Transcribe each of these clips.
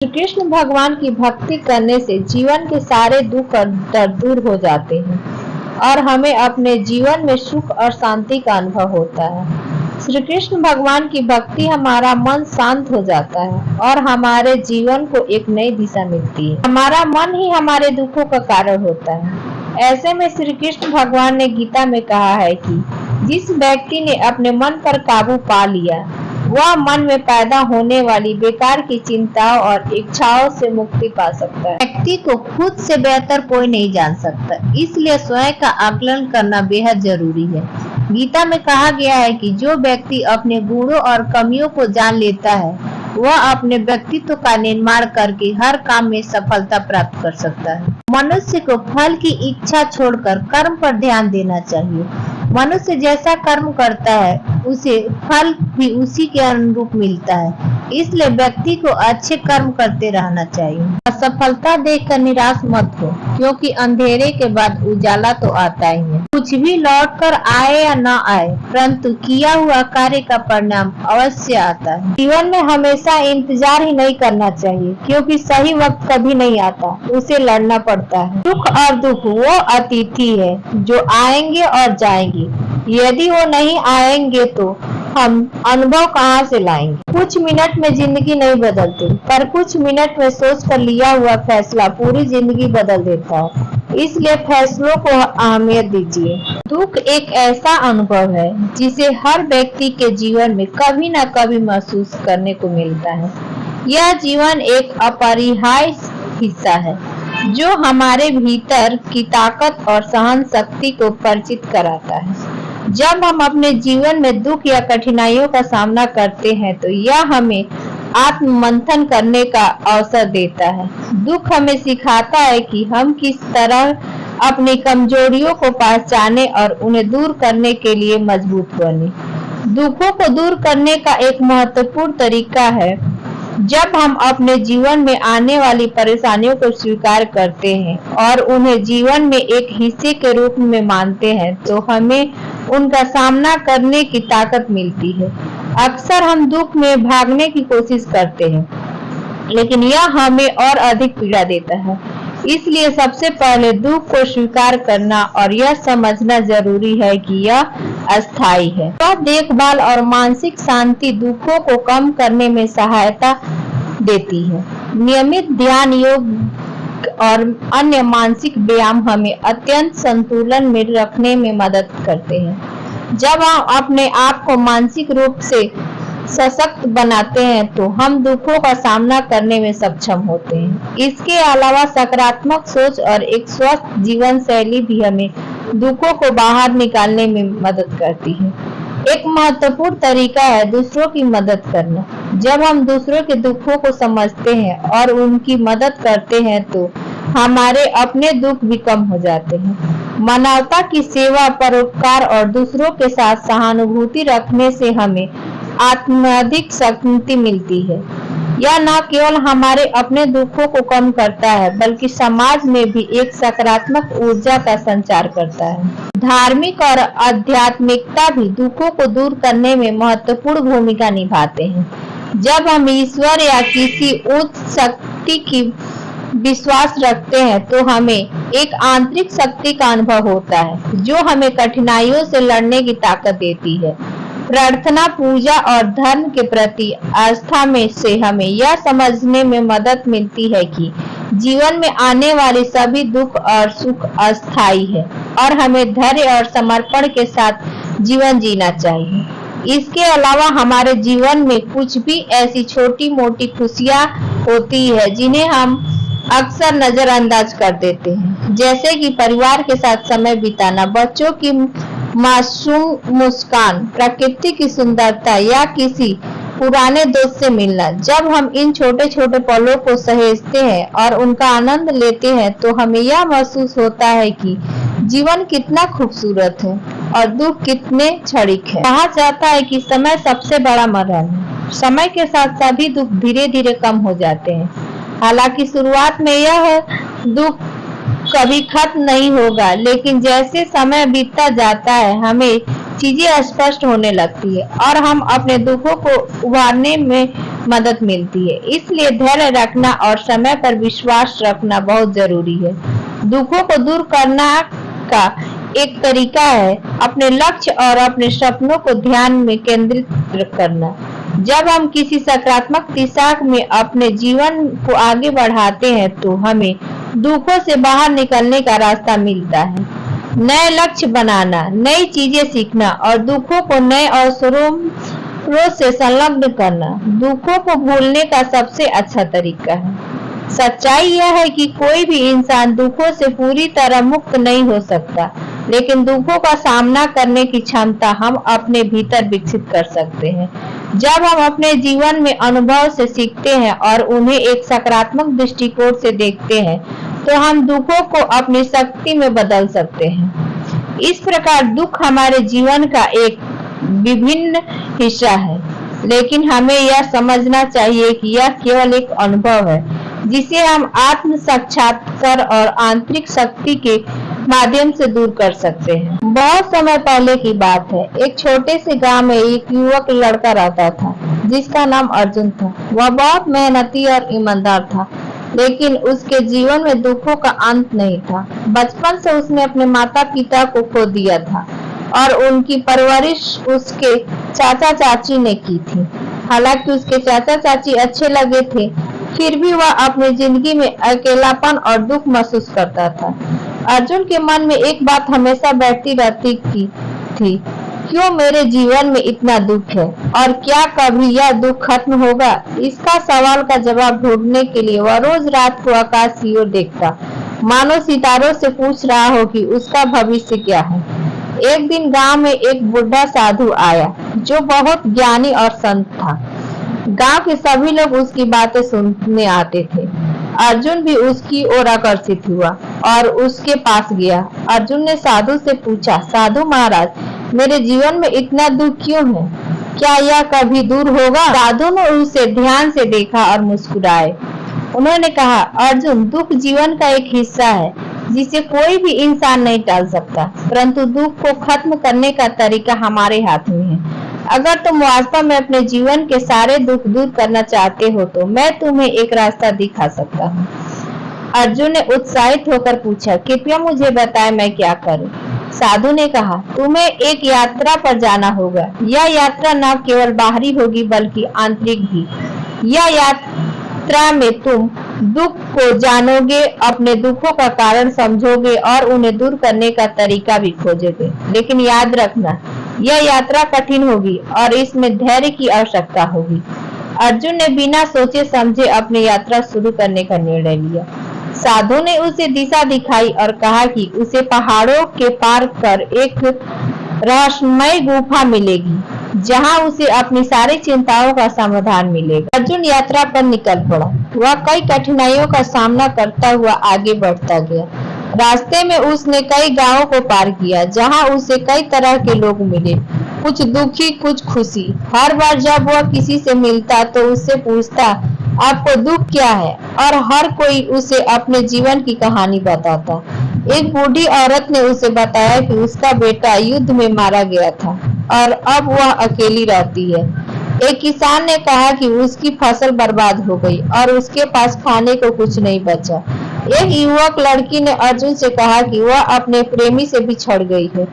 श्री कृष्ण भगवान की भक्ति करने से जीवन के सारे दुख और दर्द दूर हो जाते हैं और हमें अपने जीवन में सुख और शांति का अनुभव होता है। श्री कृष्ण भगवान की भक्ति हमारा मन शांत हो जाता है और हमारे जीवन को एक नई दिशा मिलती है। हमारा मन ही हमारे दुखों का कारण होता है। ऐसे में श्री कृष्ण भगवान ने गीता में कहा है कि जिस व्यक्ति ने अपने मन पर काबू पा लिया वह मन में पैदा होने वाली बेकार की चिंताओं और इच्छाओं से मुक्ति पा सकता है। व्यक्ति को खुद से बेहतर कोई नहीं जान सकता, इसलिए स्वयं का आकलन करना बेहद जरूरी है। गीता में कहा गया है कि जो व्यक्ति अपने गुणों और कमियों को जान लेता है वह अपने व्यक्तित्व का निर्माण करके हर काम में सफलता प्राप्त कर सकता है। मनुष्य को फल की इच्छा छोड़कर कर्म पर ध्यान देना चाहिए। मनुष्य जैसा कर्म करता है उसे फल भी उसी के अनुरूप मिलता है, इसलिए व्यक्ति को अच्छे कर्म करते रहना चाहिए। असफलता देखकर निराश मत हो, क्योंकि अंधेरे के बाद उजाला तो आता ही है। कुछ भी लौट कर आए या न आए, परंतु किया हुआ कार्य का परिणाम अवश्य आता है। जीवन में हमेशा इंतजार ही नहीं करना चाहिए, क्योंकि सही वक्त कभी नहीं आता, उसे लड़ना पड़ता है। सुख और दुख वो अतिथि है जो आएंगे और जाएंगे। यदि वो नहीं आएंगे तो हम अनुभव कहाँ से लाएंगे। कुछ मिनट में जिंदगी नहीं बदलती, पर कुछ मिनट में सोच कर लिया हुआ फैसला पूरी जिंदगी बदल देता है, इसलिए फैसलों को अहमियत दीजिए। दुख एक ऐसा अनुभव है जिसे हर व्यक्ति के जीवन में कभी न कभी महसूस करने को मिलता है। यह जीवन एक अपरिहार्य हिस्सा है जो हमारे भीतर की ताकत और सहन शक्ति को परिचित कराता है। जब हम अपने जीवन में दुख या कठिनाइयों का सामना करते हैं तो यह हमें आत्ममंथन करने का अवसर देता है। दुख हमें सिखाता है कि हम किस तरह अपनी कमजोरियों को पहचाने और उन्हें दूर करने के लिए मजबूत बने। दुखों को दूर करने का एक महत्वपूर्ण तरीका है जब हम अपने जीवन में आने वाली परेशानियों को स्वीकार करते हैं और उन्हें जीवन में एक हिस्से के रूप में मानते हैं तो हमें उनका सामना करने की ताकत मिलती है। अक्सर हम दुख में भागने की कोशिश करते हैं, लेकिन यह हमें और अधिक पीड़ा देता है। इसलिए सबसे पहले दुख को स्वीकार करना और यह समझना जरूरी है कि यह अस्थायी है। वह देखभाल और मानसिक शांति दुखों को कम करने में सहायता देती है। नियमित ध्यान, योग और अन्य मानसिक व्यायाम हमें अत्यंत संतुलन में रखने में मदद करते हैं। जब हम अपने आप को मानसिक रूप से सशक्त बनाते हैं तो हम दुखों का सामना करने में सक्षम होते हैं। इसके अलावा सकारात्मक सोच और एक स्वस्थ जीवन शैली भी हमें दुखों को बाहर निकालने में मदद करती है। एक महत्वपूर्ण तरीका है दूसरों की मदद करना। जब हम दूसरों के दुखों को समझते हैं और उनकी मदद करते हैं तो हमारे अपने दुख भी कम हो जाते हैं। मानवता की सेवा, परोपकार और दूसरों के साथ सहानुभूति रखने से हमें आत्माधिक शक्ति मिलती है। यह न केवल हमारे अपने दुखों को कम करता है बल्कि समाज में भी एक सकारात्मक ऊर्जा का संचार करता है। धार्मिक और आध्यात्मिकता भी दुखों को दूर करने में महत्वपूर्ण भूमिका निभाते हैं। जब हम ईश्वर या किसी उच्च शक्ति की विश्वास रखते हैं तो हमें एक आंतरिक शक्ति का अनुभव होता है जो हमें कठिनाइयों से लड़ने की ताकत देती है। प्रार्थना, पूजा और धर्म के प्रति आस्था में से हमें यह समझने में मदद मिलती है कि जीवन में आने वाले सभी दुख और सुख अस्थायी है और हमें धैर्य और समर्पण के साथ जीवन जीना चाहिए। इसके अलावा हमारे जीवन में कुछ भी ऐसी छोटी मोटी खुशियां होती है जिन्हें हम अक्सर नजरअंदाज कर देते हैं, जैसे कि परिवार के साथ समय बिताना, बच्चों की मासूम मुस्कान, प्रकृति की सुंदरता या किसी पुराने दोस्त से मिलना। जब हम इन छोटे छोटे पलों को सहेजते हैं और उनका आनंद लेते हैं तो हमें यह महसूस होता है कि जीवन कितना खूबसूरत है और दुख कितने क्षणिक है। कहा जाता है कि समय सबसे बड़ा मरण है। समय के साथ सभी दुख धीरे धीरे कम हो जाते हैं। हालांकि शुरुआत में यह दुख कभी खत्म नहीं होगा, लेकिन जैसे समय बीतता जाता है हमें चीजें स्पष्ट होने लगती है और हम अपने दुखों को उभारने में मदद मिलती है। इसलिए धैर्य रखना और समय पर विश्वास रखना बहुत जरूरी है। दुखों को दूर करना का एक तरीका है अपने लक्ष्य और अपने सपनों को ध्यान में केंद्रित करना। जब हम किसी सकारात्मक दिशा में अपने जीवन को आगे बढ़ाते हैं तो हमें दुखों से बाहर निकलने का रास्ता मिलता है। नए लक्ष्य बनाना, नई चीजें सीखना और दुखों को नए अवसरों से संलग्न करना दुखों को भूलने का सबसे अच्छा तरीका है। सच्चाई यह है कि कोई भी इंसान दुखों से पूरी तरह मुक्त नहीं हो सकता, लेकिन दुखों का सामना करने की क्षमता हम अपने भीतर विकसित कर सकते हैं। जब हम अपने जीवन में अनुभव से सीखते हैं और उन्हें एक सकारात्मक दृष्टिकोण से देखते हैं तो हम दुखों को अपनी शक्ति में बदल सकते हैं। इस प्रकार दुख हमारे जीवन का एक विभिन्न हिस्सा है, लेकिन हमें यह समझना चाहिए कि यह केवल एक अनुभव है जिसे हम आत्म साक्षात्कार और आंतरिक शक्ति के माध्यम से दूर कर सकते हैं। बहुत समय पहले की बात है, एक छोटे से गांव में एक युवक लड़का रहता था जिसका नाम अर्जुन था। वह बहुत मेहनती और ईमानदार था, लेकिन उसके जीवन में दुखों का अंत नहीं था। बचपन से उसने अपने माता पिता को खो दिया था और उनकी परवरिश उसके चाचा चाची ने की थी। हालांकि उसके चाचा चाची अच्छे लगे थे, फिर भी वह अपनी जिंदगी में अकेलापन और दुख महसूस करता था। अर्जुन के मन में एक बात हमेशा बैठती रहती थी, क्यों मेरे जीवन में इतना दुख है और क्या कभी यह दुख खत्म होगा? इसका सवाल का जवाब ढूंढने के लिए वह रोज रात को आकाश की ओर देखता, मानो सितारों से पूछ रहा हो कि उसका भविष्य क्या है। एक दिन गांव में एक बुढ़ा साधु आया जो बहुत ज्ञानी और संत था। गांव के सभी लोग उसकी बातें सुनने आते थे। अर्जुन भी उसकी ओर आकर्षित हुआ और उसके पास गया। अर्जुन ने साधु से पूछा, साधु महाराज, मेरे जीवन में इतना दुख क्यों है? क्या यह कभी दूर होगा? साधु ने उसे ध्यान से देखा और मुस्कुराए। उन्होंने कहा, अर्जुन, दुख जीवन का एक हिस्सा है जिसे कोई भी इंसान नहीं टाल सकता, परंतु दुख को खत्म करने का तरीका हमारे हाथ में है। अगर तुम वास्तव में अपने जीवन के सारे दुख दूर करना चाहते हो तो मैं तुम्हें एक रास्ता दिखा सकता हूँ। अर्जुन ने उत्साहित होकर पूछा, कृपया मुझे बताएं मैं क्या करूं? साधु ने कहा, तुम्हें एक यात्रा पर जाना होगा। यह यात्रा न केवल बाहरी होगी बल्कि आंतरिक भी। यह यात्रा में तुम दुख को जानोगे, अपने दुखों का कारण समझोगे और उन्हें दूर करने का तरीका भी खोजोगे। लेकिन याद रखना, यह यात्रा कठिन होगी और इसमें धैर्य की आवश्यकता होगी। अर्जुन ने बिना सोचे समझे अपनी यात्रा शुरू करने का निर्णय लिया। साधु ने उसे दिशा दिखाई और कहा कि उसे पहाड़ों के पार कर एक रहस्यमय गुफा मिलेगी जहां उसे अपनी सारी चिंताओं का समाधान मिलेगा। अर्जुन यात्रा पर निकल पड़ा। वह कई कठिनाइयों का सामना करता हुआ आगे बढ़ता गया। रास्ते में उसने कई गांवों को पार किया जहां उसे कई तरह के लोग मिले, कुछ दुखी कुछ खुशी। हर बार जब वह किसी से मिलता तो उससे पूछता, आपको दुख क्या है? और हर कोई उसे अपने जीवन की कहानी बताता। एक बूढ़ी औरत ने उसे बताया कि उसका बेटा युद्ध में मारा गया था और अब वह अकेली रहती है। एक किसान ने कहा कि उसकी फसल बर्बाद हो गई और उसके पास खाने को कुछ नहीं बचा। एक युवक लड़की ने अर्जुन से कहा कि वह अपने प्रेमी से बिछड़ गई है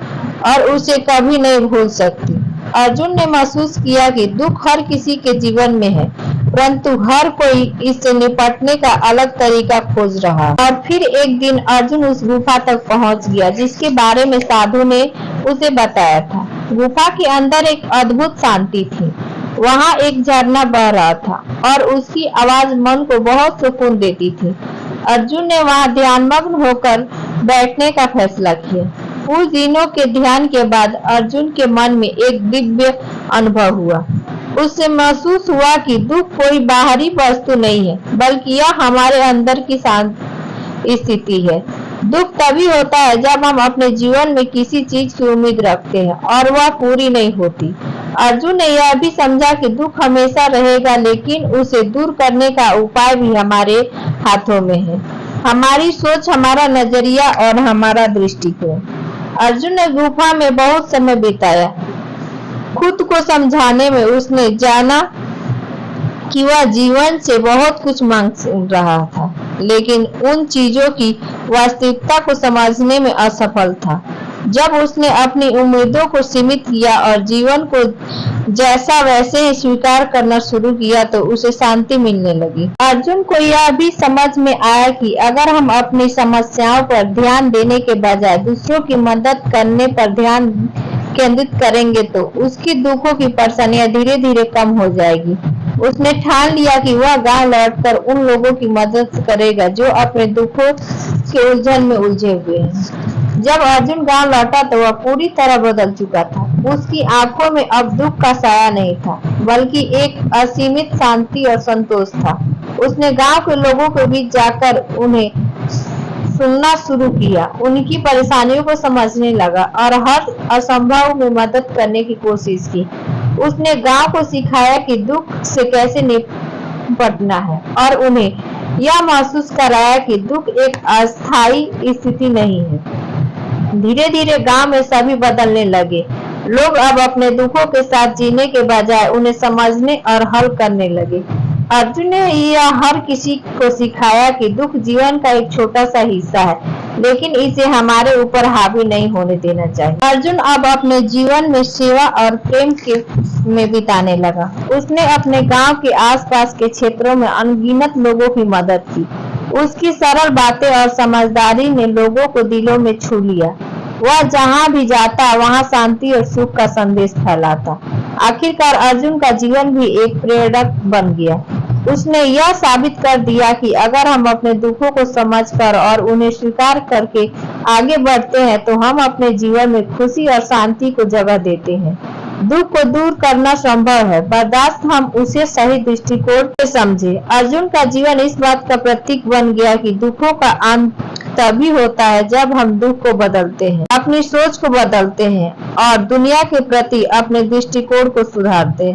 और उसे कभी नहीं भूल सकती। अर्जुन ने महसूस किया कि दुख हर किसी के जीवन में है, परंतु हर कोई इससे निपटने का अलग तरीका खोज रहा। और फिर एक दिन अर्जुन उस गुफा तक पहुंच गया जिसके बारे में साधु ने उसे बताया था। गुफा के अंदर एक अद्भुत शांति थी। वहां एक झरना बह रहा था और उसकी आवाज मन को बहुत सुकून देती थी। अर्जुन ने वहां ध्यानमग्न होकर बैठने का फैसला किया। कुछ दिनों के ध्यान के बाद अर्जुन के मन में एक दिव्य अनुभव हुआ। उससे महसूस हुआ कि दुख कोई बाहरी वस्तु नहीं है, बल्कि यह हमारे अंदर की शांत स्थिति है। दुख तभी होता है जब हम अपने जीवन में किसी चीज की उम्मीद रखते हैं और वह पूरी नहीं होती। अर्जुन ने यह भी समझा कि दुख हमेशा रहेगा, लेकिन उसे दूर करने का उपाय भी हमारे हाथों में है। हमारी सोच, हमारा नजरिया और हमारा दृष्टिकोण। अर्जुन ने गुफा में बहुत समय बिताया। खुद को समझाने में उसने जाना कि वह जीवन से बहुत कुछ मांग रहा था, लेकिन उन चीजों की वास्तविकता को समझने में असफल था। जब उसने अपनी उम्मीदों को सीमित किया और जीवन को जैसा वैसे ही स्वीकार करना शुरू किया तो उसे शांति मिलने लगी। अर्जुन को यह भी समझ में आया कि अगर हम अपनी समस्याओं पर ध्यान देने के बजाय दूसरों की मदद करने पर ध्यान केंद्रित करेंगे तो उसकी दुखों की परेशानियां धीरे धीरे कम हो जाएगी। उसने ठान लिया कि वह गांव लौटकर उन लोगों की मदद करेगा जो अपने दुखों के उलझन में उलझे हुए हैं। जब अर्जुन गांव लौटा तो वह पूरी तरह बदल चुका था। उसकी आंखों में अब दुख का साया नहीं था, बल्कि एक असीमित शांति और संतोष था। उसने गांव के लोगों के बीच जाकर उन्हें सुनना शुरू किया, उनकी परेशानियों को समझने लगा और हर असंभव में मदद करने की कोशिश की। उसने गांव को सिखाया कि दुख से कैसे निपटना है और उन्हें यह महसूस कराया कि दुख एक अस्थायी स्थिति नहीं है। धीरे धीरे गांव में सभी बदलने लगे। लोग अब अपने दुखों के साथ जीने के बजाय उन्हें समझने और हल करने लगे। अर्जुन ने यह हर किसी को सिखाया कि दुख जीवन का एक छोटा सा हिस्सा है, लेकिन इसे हमारे ऊपर हावी नहीं होने देना चाहिए। अर्जुन अब अपने जीवन में सेवा और प्रेम में बिताने लगा। उसने अपने गांव के आसपास के क्षेत्रों में अनगिनत लोगों की मदद की। उसकी सरल बातें और समझदारी ने लोगों को दिलों में छू लिया। वह जहां भी जाता वहां शांति और सुख का संदेश फैलाता। आखिरकार अर्जुन का जीवन भी एक प्रेरक बन गया। उसने यह साबित कर दिया कि अगर हम अपने दुखों को समझकर और उन्हें स्वीकार करके आगे बढ़ते हैं तो हम अपने जीवन में खुशी और शांति को जगह देते हैं। दुख को दूर करना संभव है, बर्दाश्त हम उसे सही दृष्टिकोण से समझे। अर्जुन का जीवन इस बात का प्रतीक बन गया कि दुखों का अंत तभी होता है जब हम दुख को बदलते हैं, अपनी सोच को बदलते हैं और दुनिया के प्रति अपने दृष्टिकोण को सुधारते हैं।